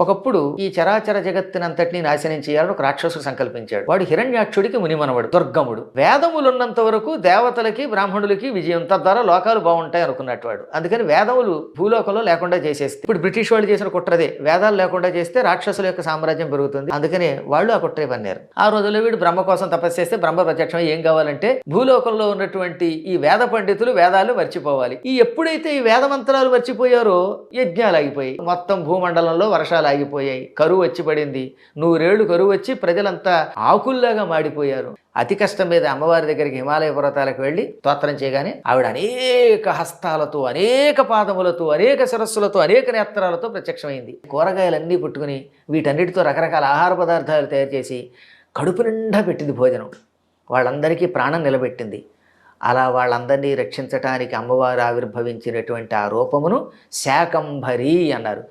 ఒకప్పుడు ఈ చరాచర జగత్తునంతటినీ నాశనం చేయాలని ఒక రాక్షసుడు సంకల్పించాడు. వాడు హిరణ్యాక్షుడికి మునిమనవడు, దుర్గముడు. వేదములున్నంత వరకు దేవతలకి బ్రాహ్మణులకి విజయం, తద్వారా లోకాలు బాగుంటాయి అనుకున్నట్టు వాడు. అందుకని వేదములు భూలోకంలో లేకుండా చేసేస్తే, ఇప్పుడు బ్రిటిష్ వాళ్ళు చేసిన కుట్రదే, వేదాలు లేకుండా చేస్తే రాక్షసుల యొక్క సామ్రాజ్యం పెరుగుతుంది. అందుకనే వాళ్ళు ఆ కుట్రే పన్నారు. ఆ రోజుల్లో వీడు బ్రహ్మ కోసం తపస్సు చేస్తే బ్రహ్మ ప్రత్యక్షం ఏం కావాలంటే భూలోకంలో ఉన్నటువంటి ఈ వేద పండితులు వేదాలు మర్చిపోవాలి. ఎప్పుడైతే ఈ వేద మంత్రాలు మర్చిపోయారో యజ్ఞాలు ఆగిపోయాయి, మొత్తం భూమండలంలో వర్షాలు ఆగిపోయాయి, కరువు వచ్చి పడింది. 100 ఏళ్లు కరువు వచ్చి ప్రజలంతా ఆకుల్లాగా మాడిపోయారు. అతి కష్టం మీద అమ్మవారి దగ్గరికి హిమాలయ పర్వతాలకు వెళ్ళి స్తోత్రం చేయగానే ఆవిడ అనేక హస్తాలతో, అనేక పాదములతో, అనేక శిరస్సులతో, అనేక నేత్రాలతో ప్రత్యక్షమైంది. కూరగాయలన్నీ పుట్టుకుని వీటన్నిటితో రకరకాల ఆహార పదార్థాలు తయారు చేసి కడుపు నిండా పెట్టింది భోజనం. వాళ్ళందరికీ ప్రాణం నిలబెట్టింది. అలా వాళ్ళందరినీ రక్షించటానికి అమ్మవారు ఆవిర్భవించినటువంటి ఆ రూపమును శాకంభరి అన్నారు.